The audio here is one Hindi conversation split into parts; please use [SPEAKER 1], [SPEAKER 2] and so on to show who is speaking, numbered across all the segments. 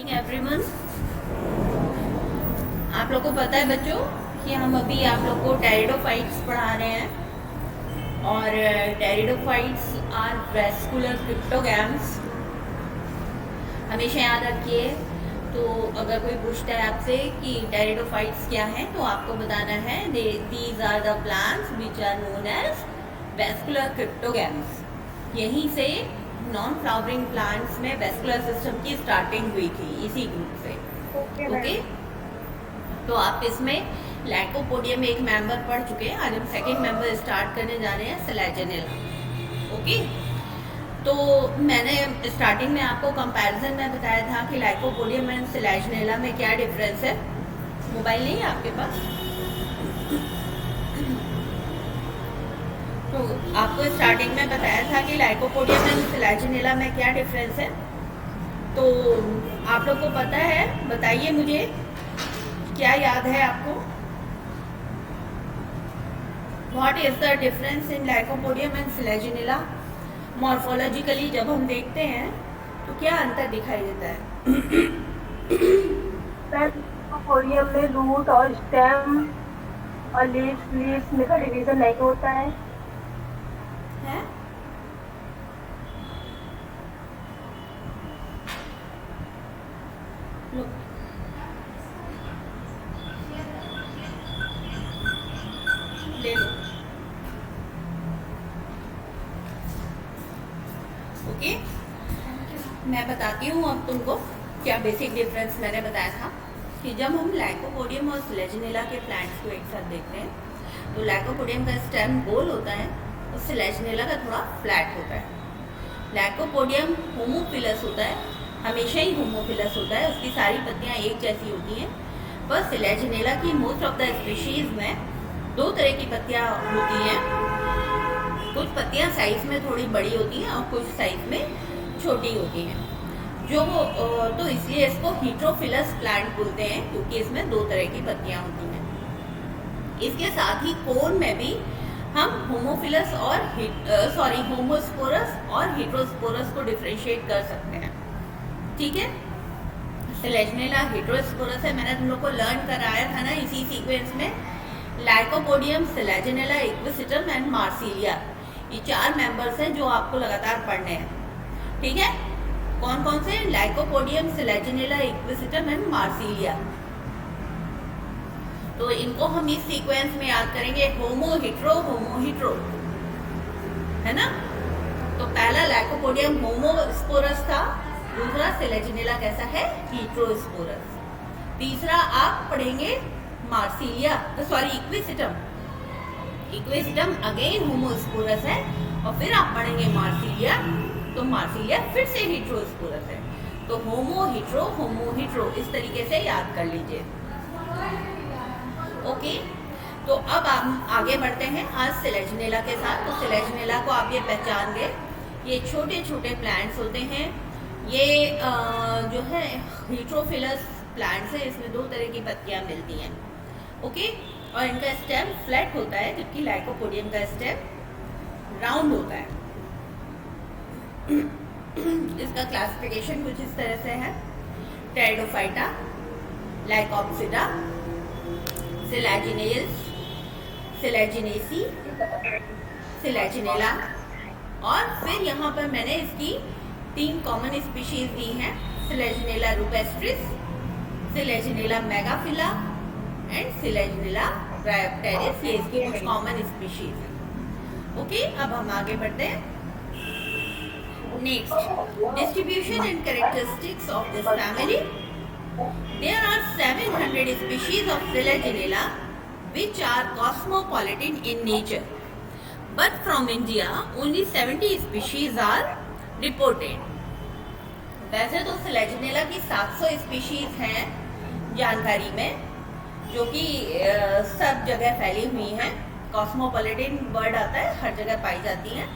[SPEAKER 1] Morning everyone. आप लोग को पता है बच्चों कि हम अभी आप लोग को टेरिडोफाइट्स पढ़ा रहे हैं और टेरिडोफाइट्स आर वेस्कुलर क्रिप्टोगैम्स। हमेशा याद रखिए। तो अगर कोई पूछता है आपसे कि टेरिडोफाइट्स क्या हैं तो आपको बताना है these are the plants which are known as vascular cryptogams. यहीं से नॉन फ्लावरिंग प्लांट्स में वेस्कुलर सिस्टम की स्टार्टिंग हुई थी, इसी ग्रुप से। ओके तो आप इसमें लाइकोपोडियम एक मेंबर पढ़ चुके हैं। आज हम सेकंड मेंबर स्टार्ट करने जा रहे हैं, सेलेजिनेला। ओके तो मैंने स्टार्टिंग में आपको कंपैरिजन में बताया था कि लाइकोपोडियम एंड सेलेजिनेला में क्या डिफरेंस है। मोबाइल नहीं है आपके पास तो आपको स्टार्टिंग में बताया था कि लाइकोपोडियम एंड सेलेजिनेला में क्या डिफरेंस है। तो आप लोग को पता है, बताइए मुझे क्या याद है आपको। What is the difference in lycopodium and Selaginella. Morphologically जब हम देखते हैं तो क्या अंतर दिखाई देता है।
[SPEAKER 2] लाइकोपोडियम में रूट और स्टेम और लीव्स में का डिवीजन नहीं होता है।
[SPEAKER 1] ले लो। ओके मैं बताती हूँ अब तुमको क्या बेसिक डिफरेंस मैंने बताया था कि जब हम लाइकोपोडियम और सेलेजिनेला के प्लांट्स को एक साथ देखते हैं तो लाइकोपोडियम का स्टेम गोल होता है और सेलेजिनेला का थोड़ा फ्लैट होता है। लाइकोपोडियम होमोफिलस होता है, हमेशा ही होमोफिलस होता है, उसकी सारी पत्तियां एक जैसी होती हैं। पर सेलेजिनेला की मोस्ट ऑफ द स्पीशीज में दो तरह की पत्तियां होती हैं। कुछ पत्तियां साइज में थोड़ी बड़ी होती हैं और कुछ साइज में छोटी होती हैं। जो तो इसलिए इसको हीट्रोफिलस प्लांट बोलते हैं क्योंकि इसमें दो तरह की पत्तियां होती हैं। इसके साथ ही कोन में भी हम होमोफिलस और होमोस्पोरस और हीट्रोस्पोरस को डिफरेंशिएट कर सकते हैं। ठीक है, सेलेजिनेला हीट्रोस्पोरस है, मैंने तुम लोग को लर्न कराया था ना इसी सीक्वेंस में। Lycopodium, Selaginella, equisetum and Marsilea, ये चार मेंबर्स हैं जो आपको लगातार पढ़ने हैं। ठीक है, कौन कौन से? Lycopodium, Selaginella, equisetum and Marsilea. तो इनको हम इस सीक्वेंस में याद करेंगे, होमो हिट्रो, है ना। तो पहला लाइकोपोडियम होमोस्पोरस था, दूसरा सेलेजिनेला कैसा है? हीट्रोस्पोरस। तीसरा आप पढ़ेंगे मार्सिलिया, इक्विसिटम अगेन होमोस्पोरस है, और फिर आप पढ़ेंगे मार्सिलिया, तो मार्सिलिया फिर से हीट्रोस्पोरस है। तो होमो हिट्रो इस तरीके से याद कर लीजिए। ओके तो अब हम आगे बढ़ते हैं आज सेलेजिनेला के साथ। तो सेलेजिनेला को आप ये पहचान गए, ये छोटे छोटे प्लांट्स होते हैं। ये जो है हीट्रोफिलस प्लांट्स है, इसमें दो तरह की पत्तियां मिलती हैं। ओके और इनका स्टेम फ्लैट होता है जबकि लाइकोपोडियम का स्टेम राउंड होता है। इसका क्लासिफिकेशन कुछ इस तरह से है: टेरिडोफाइटा, लाइकोप्सिडा, सेलेजिनेल्स, सेलेजिनेसी, सेलेजिनेला, और फिर यहाँ पर मैंने इसकी 3 कॉमन स्पीशीज दी हैं: सेलेजिनेला रुपेस्ट्रिस, सेलेजिनेला मेगाफिला एंड सेलेजिनेला ब्रायोप्टेरिस। ये इसकी कुछ कॉमन स्पीशीज हैं। ओके अब हम आगे बढ़ते हैं। Next, distribution and characteristics of this family. There are 700 species of Selaginella which are cosmopolitan in nature, but from India only 70 species are reported. वैसे तो सेलेजिनेला की 700 स्पीशीज हैं जानकारी में, जो कि सब जगह फैली हुई हैं। कॉस्मोपॉलिटन वर्ड आता है, हर जगह पाई जाती हैं।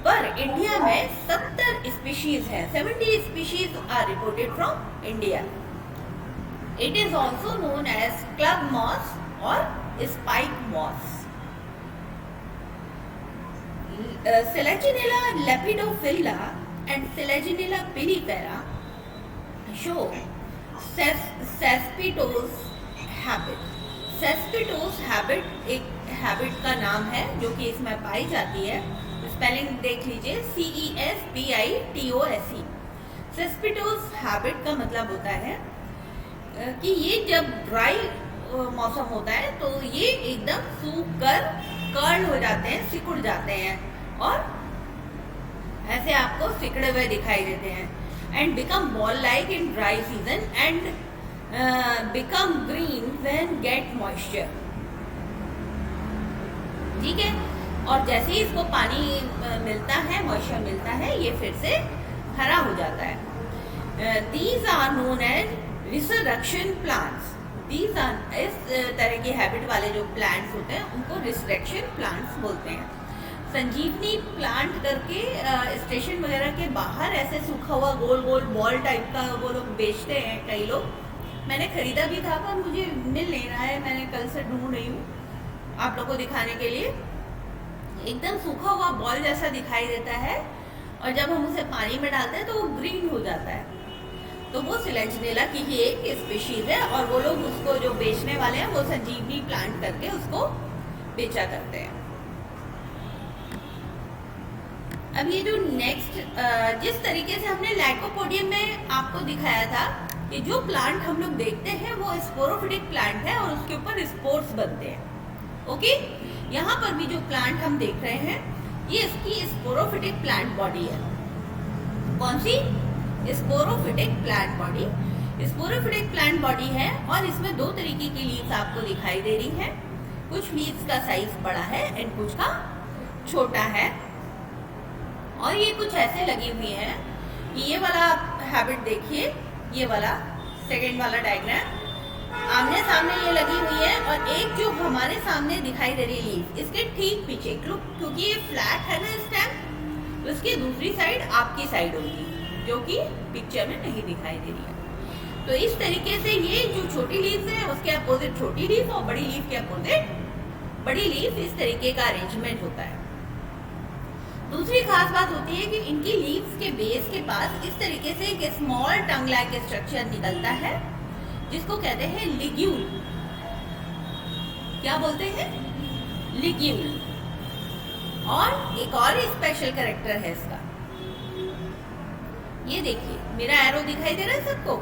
[SPEAKER 1] पर इंडिया में 70 स्पीशीज हैं, 70 species are reported from India. It is also known as club moss और spike moss. Selaginella lepidophylla and Selaginella pinifera show caespitose habit. Caespitose habit एक हैबिट का नाम है जो कि इसमें पाई जाती है। स्पेलिंग देख लीजिए, CESPITOSE। सेस्पिटोज हैबिट का मतलब होता है कि ये जब ड्राई मौसम होता है तो ये एकदम सूख कर कर्ल हो जाते हैं, सिकुड़ जाते हैं और ऐसे आपको सिकड़े हुए दिखाई देते हैं। And become ball like in dry season and become green when get moisture. ठीक है, और जैसे ही इसको पानी मिलता है, मॉइस्चर मिलता है, ये फिर से हरा हो जाता है। These are known as resurrection plants. These are, इस तरह की हैबिट वाले जो प्लांट्स होते हैं उनको रिसरेक्शन प्लांट्स बोलते हैं। संजीवनी प्लांट करके स्टेशन वगैरह के बाहर ऐसे सूखा हुआ गोल गोल बॉल टाइप का वो लोग बेचते हैं कई लोग। मैंने खरीदा भी था पर मुझे मिल नहीं रहा है, मैंने कल से ढूंढ रही हूँ आप लोग को दिखाने के लिए। एकदम सूखा हुआ बॉल जैसा दिखाई देता है और जब हम उसे पानी में डालते हैं तो वो ग्रीन हो जाता है। तो वो सिलेजनेला की ही एक स्पीशीज है और वो लोग उसको जो बेचने वाले हैं वो संजीवनी प्लांट करके उसको बेचा करते हैं। अब ये जो नेक्स्ट, जिस तरीके से हमने लाइकोपोडियम में आपको दिखाया था कि जो प्लांट हम लोग देखते हैं वो स्पोरोफिटिक प्लांट है और उसके ऊपर स्पोर्स बनते हैं। ओके, यहाँ पर भी जो प्लांट हम देख रहे हैं ये इसकी स्पोरोफिटिक प्लांट बॉडी है। कौन सी? Sporophytic plant body. Sporophytic plant body है और इसमें दो तरीके की लीव्स आपको दिखाई दे रही हैं। कुछ लीव्स का साइज बड़ा है एंड कुछ का छोटा है और ये कुछ ऐसे लगी हुई है। ये वाला हैबिट देखिए, ये वाला सेकेंड वाला डायग्राम आमने सामने ये लगी हुई है और एक जो हमारे सामने दिखाई दे रही है लीफ, इसके ठीक पीछे, क्योंकि ये फ्लैट है ना स्टेम, तो इसकी दूसरी साइड आपकी साइड होगी जो कि पिक्चर में नहीं दिखाई दे रही है। तो इस तरीके से ये जो छोटी लीफ है उसके अपोजिट छोटी लीफ और बड़ी लीफ के अपोजिट बड़ी लीफ, इस तरीके का अरेंजमेंट होता है। दूसरी खास बात होती है कि इनकी लीव्स के बेस के पास इस तरीके से एक स्मॉल टंग लाइक स्ट्रक्चर निकलता है जिसको कहते हैं लिग्यूल। क्या बोलते हैं? लिग्यूल। और एक और स्पेशल कैरेक्टर है इसका, ये देखिए मेरा एरो दिखाई दे रहा है सबको?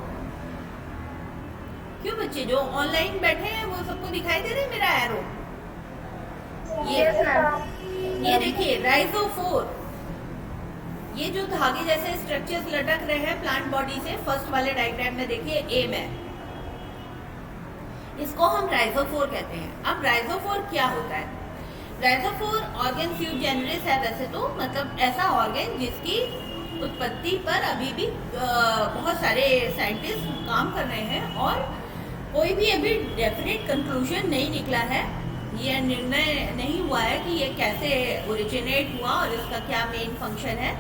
[SPEAKER 1] क्यों बच्चे जो ऑनलाइन बैठे हैं वो सबको दिखाई दे रहा है मेरा एरो? ये देखिए राइजोफोर, ये जो धागे जैसे स्ट्रक्चर्स लटक रहे हैं प्लांट बॉडी से, फर्स्ट वाले डायग्राम में देखिए ए में, इसको हम राइजोफोर कहते हैं। अब राइजोफोर क्या होता है? राइजोफोर ऑर्गन फ्यू जेनरिस है वैसे तो, मतलब ऐसा ऑर्गन जिसकी उत्पत्ति पर अभी भी बहुत सारे साइंटिस्ट काम कर रहे हैं और कोई भी अभी डेफिनेट कंक्लूजन नहीं निकला है, ये निर्णय नहीं हुआ है कि ये कैसे ओरिजिनेट हुआ और इसका क्या मेन फंक्शन है।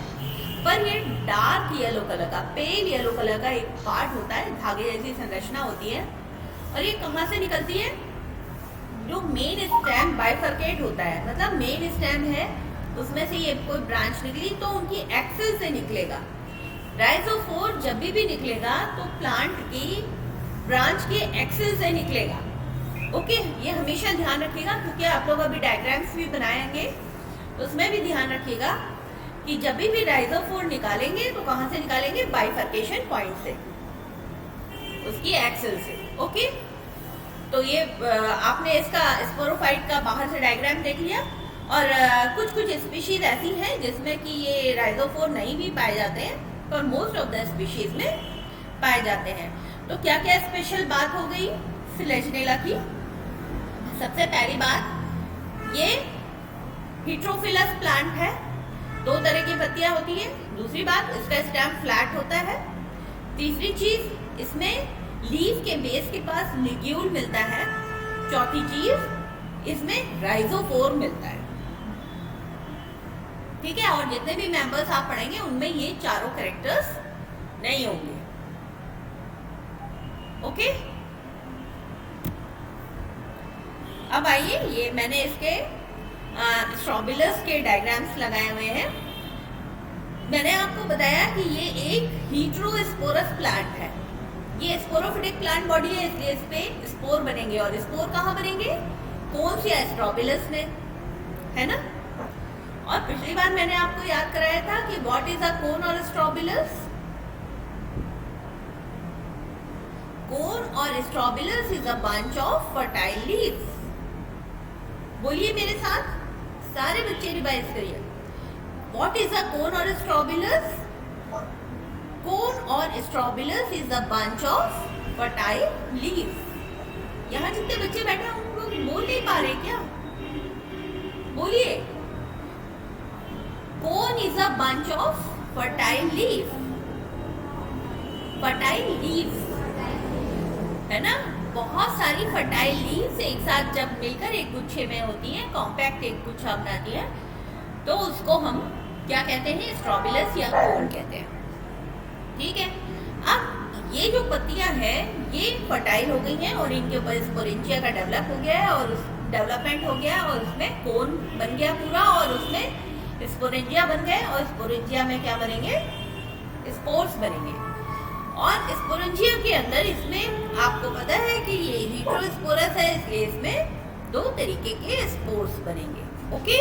[SPEAKER 1] पर ये डार्क येलो कलर का, पेल येलो कलर का एक पार्ट होता है, धागे जैसी संरचना होती है और ये कहाँ से निकलती है? जो मेन स्टेम बाइफर्केट होता है, मतलब मेन स्टेम है उसमें से ये कोई ब्रांच निकली तो उनकी एक्सिल से निकलेगा। राइजोफोर जब भी निकलेगा तो प्लांट की ब्रांच के एक्सिल से निकलेगा। ओके, ये हमेशा ध्यान रखिएगा क्योंकि आप लोग अभी डायग्राम्स भी बनाएंगे तो उसमें भी ध्यान रखिएगा कि जब भी राइजोफोर निकालेंगे तो कहाँ से निकालेंगे? बाइफर्केशन पॉइंट से, उसकी एक्सिल से। ओके, तो ये आपने इसका स्पोरोफाइट का बाहर से डायग्राम देख लिया और कुछ कुछ स्पीशीज ऐसी हैं जिसमें कि ये राइजोफोर नहीं भी पाए जाते हैं पर मोस्ट ऑफ द स्पीशीज में पाए जाते हैं। तो क्या क्या स्पेशल बात हो गई सिलेजनेला की? सबसे पहली बात, ये हेटेरोफिलस प्लांट है, दो तरह की पत्तियां होती हैं। दूसरी बात, इसका स्टेम फ्लैट होता है। तीसरी चीज, इसमें लीफ के बेस के पास लिग्यूल मिलता है। चौथी चीज, इसमें राइजोफोर मिलता है। ठीक है, और जितने भी मेंबर्स आप पढ़ेंगे उनमें ये चारों कैरेक्टर्स नहीं होंगे। ओके, अब आइए, ये मैंने इसके स्ट्रोबिलस के डायग्राम्स लगाए हुए हैं। मैंने आपको बताया कि ये एक हेटेरोस्पोरस प्लांट है। ये स्पोरोफिटिक प्लांट बॉडी है, इसलिए इस पे स्पोर बनेंगे, और स्पोर कहाँ बनेंगे? कोन या स्ट्रोबिलस में, है ना। और पिछली बार मैंने आपको याद कराया था कि व्हाट इज अ कोन और स्ट्रोबिलस। कोन और strobilus is a bunch of fertile leaves. बोलिए मेरे साथ, सारे बच्चे रिवाइज करिए। व्हाट इज अ कोन और स्ट्रोबिलस? कोन और strobilus is a bunch of fertile leaves. यहाँ जितने बच्चे बैठे हैं उन लोग बोल नहीं पा रहे क्या? बोलिए। Cone is a bunch of fertile leaves. Fertile leaves, है ना। बहुत सारी फर्टाइल लीव्स एक साथ जब मिलकर एक गुच्छे में होती हैं, कॉम्पैक्ट एक गुच्छा बनाती है, तो उसको हम क्या कहते हैं? स्ट्रोबिलस या कोन कहते हैं। ठीक है। अब ये जो पत्तियां हैं ये फर्टाइल हो गई हैं और इनके ऊपर स्पोरेंजिया का डेवलप हो गया है, और डेवलपमेंट हो गया, और उसमें कोन बन गया पूरा, और उसमें स्पोरेंजिया बन गए, और स्पोरेंजिया में क्या बनेंगे? स्पोर्स बनेंगे। और स्पोरेंजिया के अंदर इसमें आपको पता है कि ये हेटेरोस्पोरस है, इसलिए इसमें दो तरीके के स्पोर्स बनेंगे। Okay,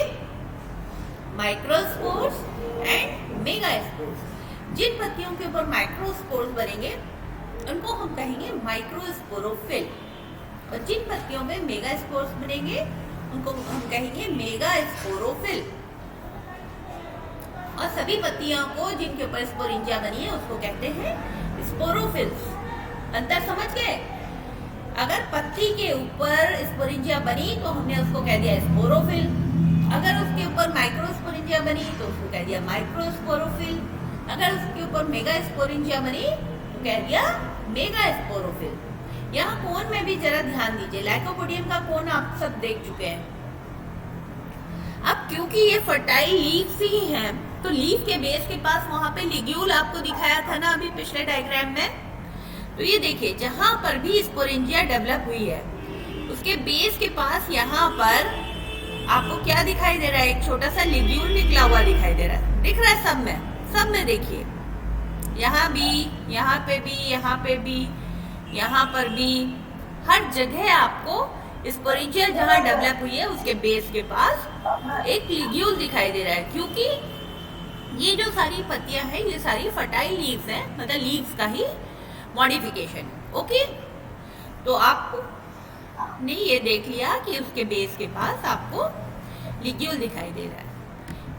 [SPEAKER 1] microspores and megaspores. जिन पत्तियों के ऊपर माइक्रोस्पोर्स बनेंगे उनको हम कहेंगे माइक्रोस्पोरोफिल, और जिन पत्तियों में मेगास्पोर्स बनेंगे उनको हम कहेंगे मेगास्पोरोफिल। और सभी पत्तियों को जिनके ऊपर स्पोरेंजिया बनी है उसको कहते हैं स्पोरोफिल्स। अंतर समझ गए? अगर पत्ती के ऊपर स्पोरेंजिया बनी तो हमने उसको कह दिया स्पोरोफिल, अगर उसके ऊपर माइक्रोस्पोरेंजिया बनी तो उसको कह दिया माइक्रोस्पोरोफिल, अगर उसके ऊपर मेगास्पोरेंजिया बनी तो कह दिया मेगास्पोरोफिल। यहाँ कोन में भी जरा ध्यान दीजिए, लाइकोपोडियम का कोन आप सब देख चुके हैं। अब क्योंकि ये फर्टाइल लीव्स ही हैं, तो लीफ के बेस के पास वहां पे लिग्यूल आपको दिखाया था ना अभी पिछले डायग्राम में। तो ये देखिए, जहां पर भी स्पोरेंजिया डेवलप हुई है उसके बेस के पास यहाँ पर आपको क्या दिखाई दे रहा है? एक छोटा सा लिग्यूल निकला हुआ दिखाई दे रहा है। दिख रहा है सब में? सब में देखिए, यहाँ भी, यहाँ पे भी, यहाँ पे भी, यहाँ पर भी, हर जगह आपको स्पोरेंजिया जहाँ डेवलप हुई है उसके बेस के पास एक लिग्यूल दिखाई दे रहा है, क्योंकि ये जो सारी पत्तियां हैं ये सारी फर्टाइल लीव्स हैं, मतलब लीव्स का ही मॉडिफिकेशन। ओके, तो आपने ये देख लिया कि उसके बेस के पास आपको लिग्यूल दिखाई दे रहा है।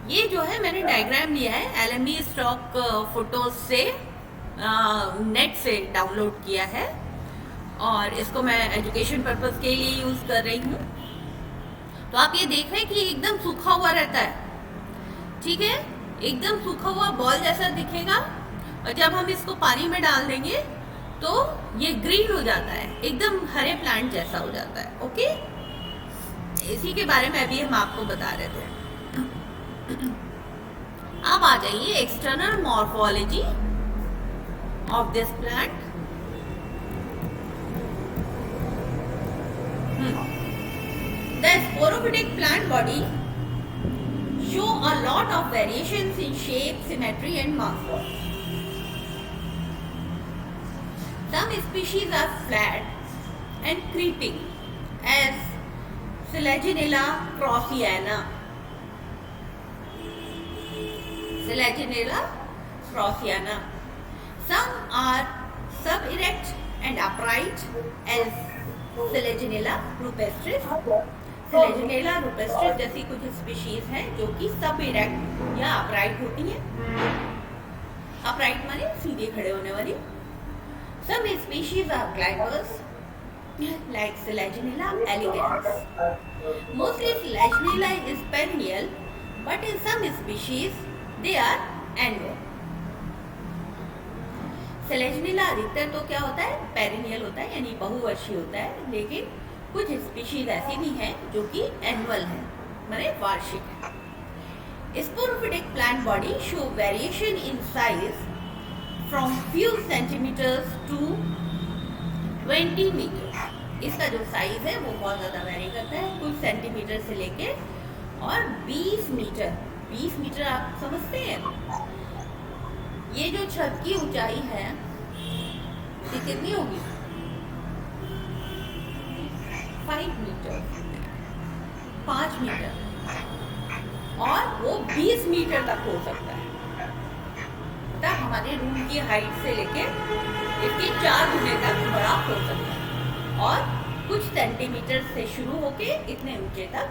[SPEAKER 1] ये जो है मैंने डायग्राम लिया है LME स्टॉक फोटोज से, नेट से डाउनलोड किया है, और इसको मैं एजुकेशन पर्पस के लिए यूज कर रही हूँ। तो आप ये देख रहे हैं कि एकदम सूखा हुआ रहता है, ठीक है, एकदम सूखा हुआ बॉल जैसा दिखेगा, और जब हम इसको पानी में डाल देंगे तो ये ग्रीन हो जाता है, एकदम हरे प्लांट जैसा हो जाता है। ओके, इसी के बारे में अभी हम आपको बता रहे थे। अब आ जाइए external morphology of this plant. The sporophytic plant body show a lot of variations in shape, symmetry and morphology. Some species are flat and creeping as Selaginella crossyana. Selaginella crossyana. Some are sub-erect and upright as Selaginella rupestris. Selaginella rupestris जैसी कुछ स्पीशीज हैं जो कि सब इरेक्ट या अपराइट होती हैं। अपराइट माने सीधे खड़े होने वाली। Some species are climbers like Selaginella elegans. Mostly Selaginella is perennial, but in some species they are annual. Selaginella अधिकतर तो क्या होता है? पेरिनियल होता है, यानी बहुवर्षीय होता है, लेकिन कुछ स्पीशीज ऐसी भी हैं जो कि एनुअल है, माने वार्षिक है। Sporophytic plant body show variation in size from few centimetres to 20 metre. इसका जो साइज है वो बहुत ज़्यादा वेरी करता है, कुछ सेंटीमीटर से लेके और 20 मीटर। 20 मीटर आप समझते हैं? ये जो छत की ऊंचाई है ये कितनी होगी? 5 मीटर, 5 मीटर, और वो 20 मीटर तक हो सकता है। मतलब हमारे रूम की हाइट से लेके इसके 4 गुने तक बड़ा हो सकता है, और कुछ सेंटीमीटर से शुरू होके इतने ऊंचे तक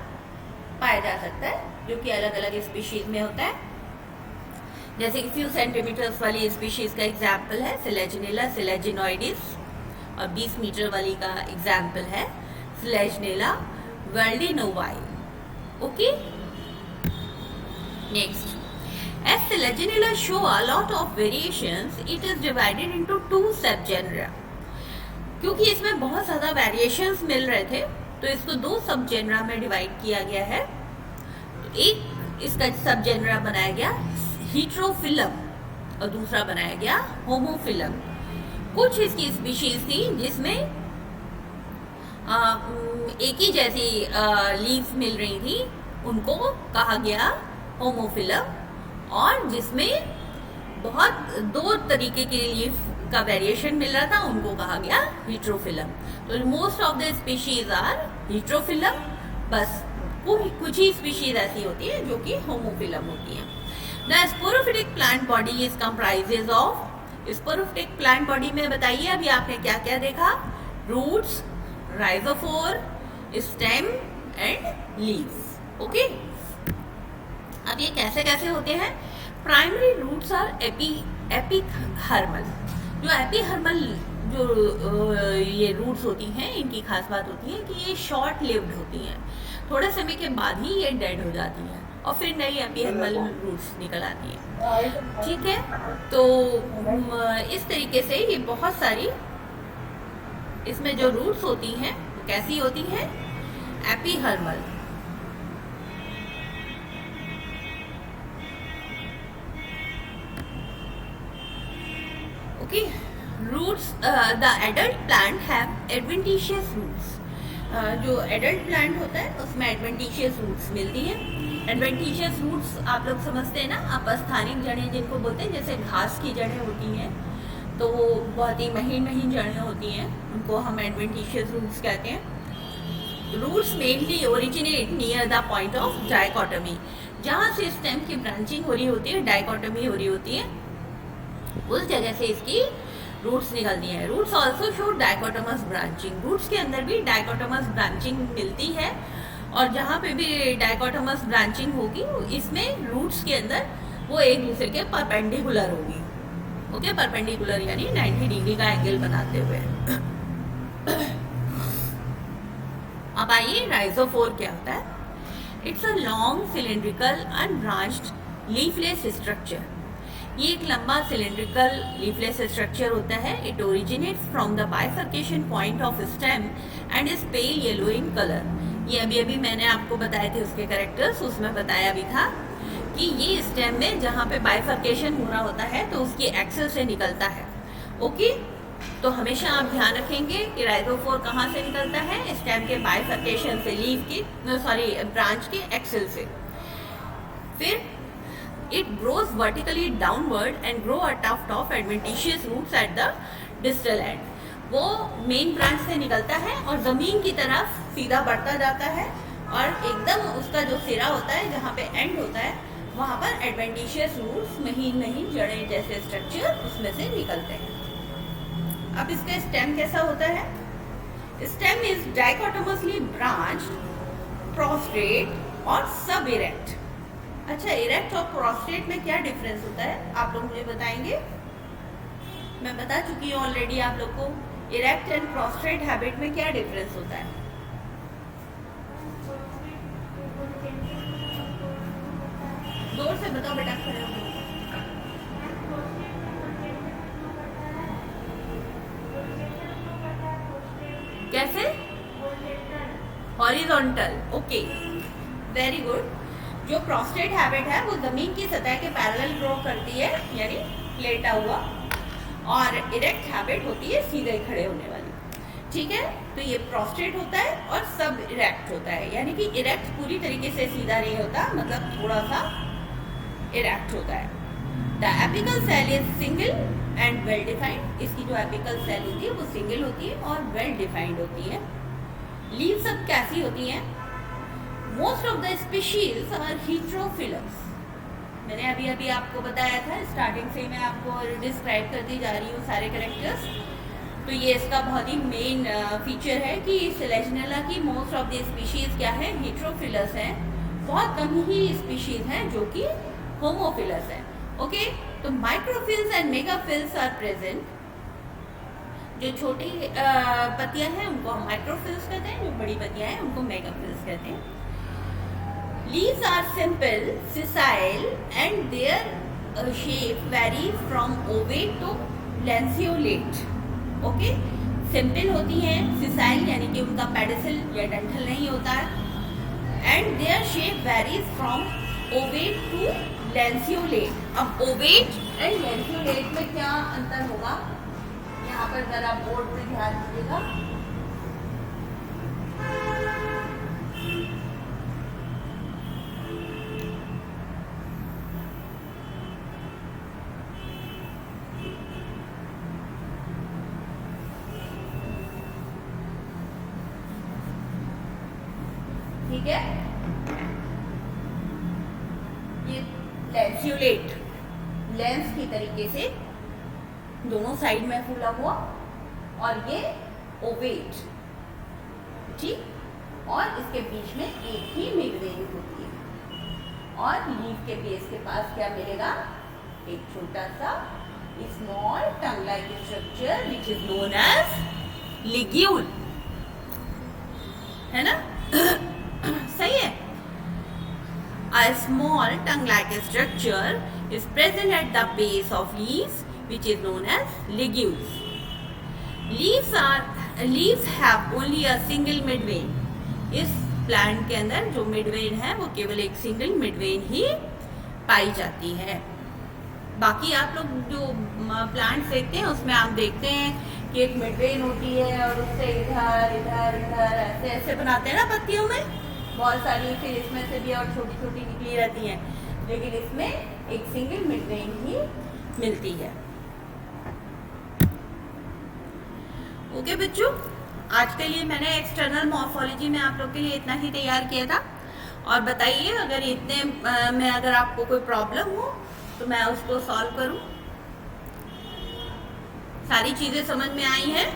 [SPEAKER 1] पाया जा सकता है, जो कि अलग अलग स्पीशीज में होता है। जैसे कि फ्यू सेंटीमीटर्स वाली स्पीशीज का एग्जाम्पल है सिलेजिनेला सिलेजिनोइडिस, और 20 मीटर वाली का एग्जाम्पल है Selaginella willdenowii. Okay, next, as Selaginella show a lot of variations, it is divided into 2 subgenera. क्योंकि इसमें बहुत ज़्यादा वेरिएशंस मिल रहे थे, तो इसको 2 सब जेनरा में डिवाइड किया गया है। एक इसका सब जेनरा बनाया गया हीट्रोफिलम, और दूसरा बनाया गया होमोफिलम। कुछ इसकी स्पीशीज थी जिसमें एक ही जैसी लीव्स मिल रही थी, उनको कहा गया होमोफिलम, और जिसमें बहुत 2 तरीके के लीफ का वेरिएशन मिल रहा था, उनको कहा गया हीट्रोफिलम। तो most of the species are heterophyllum, बस कुछ ही स्पीशीज ऐसी होती है जो कि होमोफिलम होती है। The sporophytic plant body is comprises of, sporophytic plant body में बताइए अभी आपने क्या क्या देखा? Roots, rhizophore, stem and leaves. Okay, अब ये कैसे कैसे होते हैं? Primary roots are ephemeral. जो एपिहर्मल जो ये रूट्स होती हैं, इनकी खास बात होती है कि ये शॉर्ट लिव्ड होती हैं, थोड़े समय के बाद ही ये डेड हो जाती हैं और फिर नई एपिहर्मल रूट्स निकल आती हैं। ठीक है, तो इस तरीके से ये बहुत सारी इसमें जो रूट्स होती हैं वो कैसी होती हैं? Ephemeral. Okay, roots, the adult plant have adventitious roots. जो एडल्ट प्लांट होता है उसमें एडवेंटिशियस रूट्स मिलती हैं। एडवेंटिशियस रूट्स आप लोग समझते हैं ना, अपस्थानिक जड़ें जिनको बोलते हैं, जैसे घास की जड़ें होती हैं तो वो बहुत ही महीन महीन जड़ें होती हैं, उनको हम एडवेंटिशियस रूट्स कहते हैं। Roots mainly originate near the point of dichotomy, जहाँ से स्टेम की ब्रांचिंग हो रही होती है, डाइकोटमी हो रही होती है, उस जगह से इसकी रूट्स निकलती हैं। Roots also show dichotomous branching, roots के अंदर भी डाइकोटमस ब्रांचिंग मिलती है, और जहाँ पे भी डाइकोटमस ब्रांचिंग होगी इसमें रूट्स के अंदर वो एक दूसरे के परपेंडिकुलर होगी। ओके, परपेंडिकुलर यानी 90 डिग्री का एंगल बनाते हुए। अब आइए राइजोफोर क्या होता है? It's a long cylindrical unbranched leafless structure. ये एक लंबा सिलेंड्रिकल लीफलेस स्ट्रक्चर होता है। It originates from the bifurcation point of stem and is pale yellow in colour. ये अभी मैंने आपको बताए थे उसके कैरेक्टर्स, उसमें बताया भी था कि ये स्टेम में जहाँ पे बाइफर्केशन हो रहा होता है तो उसकी एक्सेल से निकलता है। ओके, तो हमेशा आप ध्यान रखेंगे कि राइजोफोर कहाँ से निकलता है? स्टेम के बाइफर्केशन से, लीफ की ब्रांच के एक्सेल से। फिर it grows vertically downward and grow a tuft of adventitious roots at the distal end. वो मेन ब्रांच से निकलता है और ज़मीन की तरफ सीधा बढ़ता जाता है, और एकदम उसका जो सिरा होता है जहाँ पे एंड होता है वहाँ पर एडवेंटिशियस रूट्स, महीन महीन जड़ें जैसे स्ट्रक्चर उसमें से निकलते हैं। अब इसका स्टेम कैसा होता है? Stem is dichotomously branched, prostate और सब इरेक्ट। अच्छा, इरेक्ट और प्रोस्ट्रेट में क्या डिफरेंस होता है आप लोग मुझे बताएंगे? मैं बता चुकी हूँ ऑलरेडी आप लोग को, इरेक्ट एंड प्रोस्ट्रेट हैबिट में क्या डिफरेंस होता है। जोर से बताओ बेटा, खड़े हो। कैसे? हॉरिजॉन्टल। Okay, very good. जो प्रोस्ट्रेट हैबिट है वो जमीन की सतह के पैरेलल ग्रो करती है, यानी लेटा हुआ, और इरेक्ट हैबिट होती है सीधे खड़े होने वाली। ठीक है, तो ये प्रोस्ट्रेट होता है और सब इरेक्ट होता है, यानी कि इरेक्ट पूरी तरीके से सीधा नहीं होता, मतलब थोड़ा सा इरेक्ट होता है। The apical cell is single and well defined. इसकी जो एपिकल सेल होती है वो सिंगल होती है और वेल डिफाइंड होती है। लीव्स अब कैसी होती हैं? Most of the species are heterophyllous. मैंने अभी अभी आपको बताया था, स्टार्टिंग से मैं आपको डिस्क्राइब करती जा रही हूँ सारे कैरेक्टर्स। तो ये इसका बहुत ही मेन फीचर है कि सेलेजनेला की मोस्ट ऑफ द स्पीशीज क्या है? हेटेरोफिलस है। बहुत कम ही स्पीशीज हैं जो कि होमोफिलस है। ओके, तो माइक्रोफिल्स एंड मेगाफिल्स आर प्रेजेंट। जो छोटी पत्तियां हैं उनको हम माइक्रोफिल्स कहते हैं, जो बड़ी पत्तियां हैं उनको मेगाफिल्स कहते हैं। Leaves are simple, sessile, and their shape varies from ovate to lanceolate. Okay? Simple होती हैं, sessile यानी कि उनका पेडिसल या डंठल नहीं होता है, and their shape varies from ovate to lanceolate. अब ovate and lanceolate में क्या अंतर होगा? यहाँ पर जरा बोर्ड पे ध्यान दीजिएगा। ठीक है, ये लैंसियोलेट, लेंस की तरीके से दोनों साइड में फूला हुआ, और ये ओवेट, ठीक, और इसके बीच में एक ही मिडवेन होती है। और लीफ के बेस के पास क्या मिलेगा? एक छोटा सा small tongue like structure which is known as ligule, है ना? सही है। A small tongue-like structure is present at the base of leaves, which is known as ligules. Leaves have only a single midvein. इस प्लांट के अंदर जो मिडवेन है वो केवल एक सिंगल मिडवेन ही पाई जाती है। बाकी आप लोग जो प्लांट्स देखते हैं उसमें आप देखते हैं कि एक मिडवेन होती है और उससे इधर इधर इधर ऐसे ऐसे बनाते हैं ना पत्तियों में बहुत सारी, फिर इसमें से भी और छोटी छोटी निकली रहती हैं, लेकिन इसमें एक सिंगल मिडवेन ही मिलती है। ओके बच्चों, आज के लिए मैंने एक्सटर्नल मॉर्फोलॉजी में आप लोग के लिए इतना ही तैयार किया था। और बताइए अगर इतने में अगर आपको कोई प्रॉब्लम हो तो मैं उसको सॉल्व करूं। सारी चीजें समझ में आई हैं?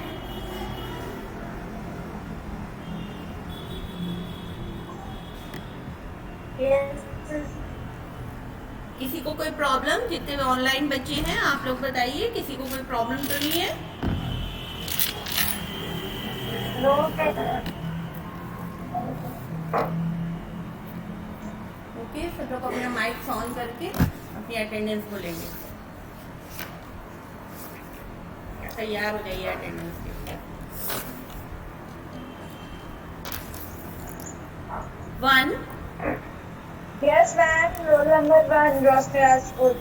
[SPEAKER 1] किसी को कोई प्रॉब्लम? जितने ऑनलाइन बच्चे हैं आप लोग बताइए, किसी को कोई प्रॉब्लम तो नहीं है? ओके, सब लोग अपना माइक ऑन करके अपनी अटेंडेंस बोलेंगे। तैयार हो जाइए अटेंडेंस के लिए। 1
[SPEAKER 2] Yes, ma'am. Roll number 1, Rostra School.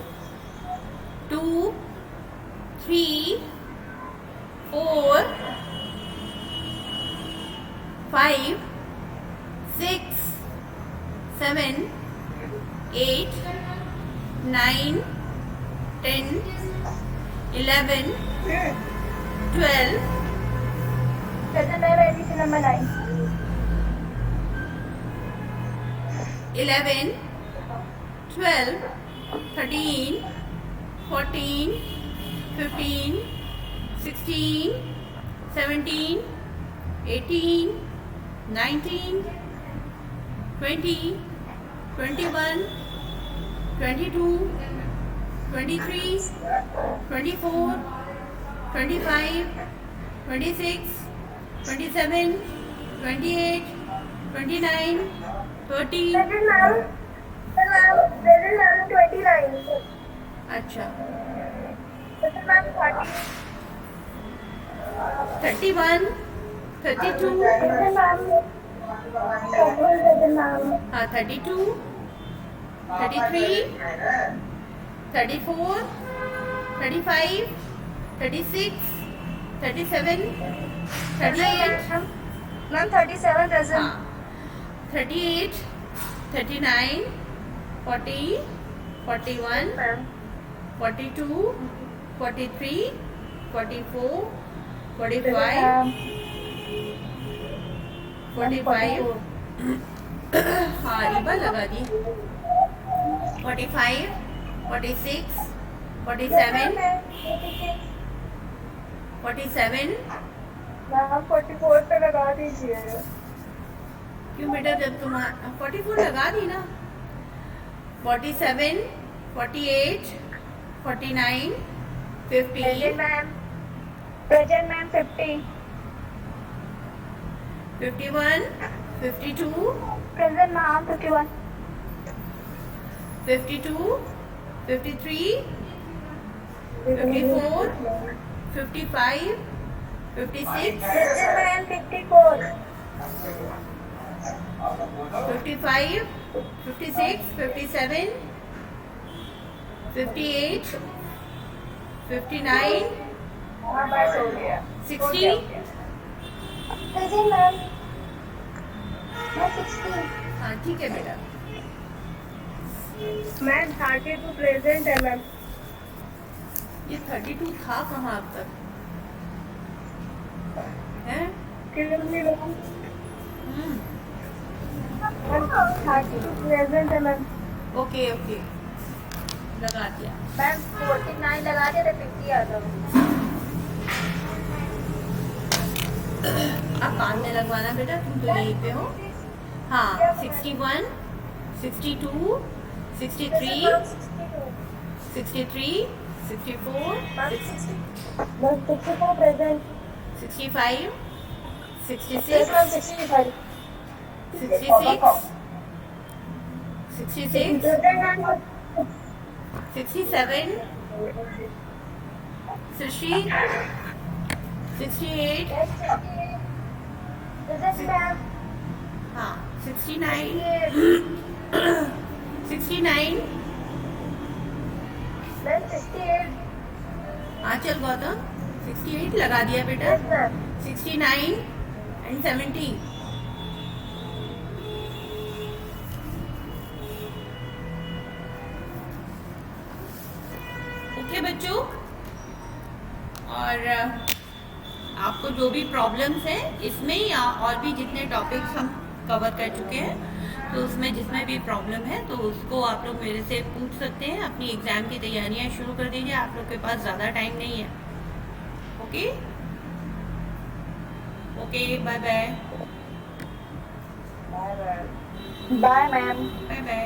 [SPEAKER 1] 2 3 4 5 6 7 8 9 10 11 12
[SPEAKER 2] Second ma'am, edition number 9.
[SPEAKER 1] 11 12 13 14 15 16 17 18 19 20 21 22 23 24 25 26 27 28 29 30।
[SPEAKER 2] Present ma'am. Present ma'am 29.
[SPEAKER 1] अच्छा,
[SPEAKER 2] Present ma'am 30.
[SPEAKER 1] 31 32।
[SPEAKER 2] Present ma'am. Present ma'am.
[SPEAKER 1] हाँ, 32 33 34 35 36 37 38।
[SPEAKER 2] Ma'am 37 present.
[SPEAKER 1] हाँ, 38 39 40 41
[SPEAKER 2] Ma'am.
[SPEAKER 1] 42, 43, 44, 45,
[SPEAKER 2] ma'am.
[SPEAKER 1] 45. हाँ रिबा लगा दी. 45, 46, 47, 47.
[SPEAKER 2] मैम 44 पे लगा दीजिए.
[SPEAKER 1] क्यों बेटा, जब तुम 44 लगा दी ना. 47, 48, 49, 50,
[SPEAKER 2] ma'am. Present ma'am 50.
[SPEAKER 1] 51, 52,
[SPEAKER 2] present ma'am 51.
[SPEAKER 1] 52, 53, 54, 55, 56,
[SPEAKER 2] present ma'am 54.
[SPEAKER 1] 55, 56, 57, 58, 59,
[SPEAKER 2] हाँ बस हो गया.
[SPEAKER 1] 60.
[SPEAKER 2] Present ma'am. मैं 60.
[SPEAKER 1] हाँ ठीक है बेटा.
[SPEAKER 2] मैम 32 प्रेजेंट है मैम.
[SPEAKER 1] ये 32 था कहाँ अब तक है? हम्म.
[SPEAKER 2] 32 प्रेजेंट है मैम.
[SPEAKER 1] ओके ओके लगा दिया.
[SPEAKER 2] मैम 49 लगा दिया तो 50 आ जाओ.
[SPEAKER 1] अब कान में लगवाना बेटा, तुम तो यहीं पे हो. हाँ 61, 62, 63, 63, 64,
[SPEAKER 2] ma'am 64 present.
[SPEAKER 1] 65, 66,
[SPEAKER 2] 65.
[SPEAKER 1] 66, 66,
[SPEAKER 2] present ma'am.
[SPEAKER 1] 67, 60, 68.
[SPEAKER 2] Present ma'am.
[SPEAKER 1] हाँ 69, 69.
[SPEAKER 2] मैम 68.
[SPEAKER 1] हाँ चल गौतम 68 लगा दिया बेटा.
[SPEAKER 2] Yes ma'am.
[SPEAKER 1] 69 and 70. ओके बच्चों, और आपको जो भी प्रॉब्लम्स हैं इसमें या और भी जितने टॉपिक्स हम कवर कर चुके हैं, तो उसमें जिसमें भी प्रॉब्लम है तो उसको आप लोग मेरे से पूछ सकते हैं. अपनी एग्ज़ाम की तैयारियां शुरू कर दीजिए, आप लोग के पास ज़्यादा टाइम नहीं है. Okay okay bye bye.
[SPEAKER 2] Bye ma'am.
[SPEAKER 1] Bye bye.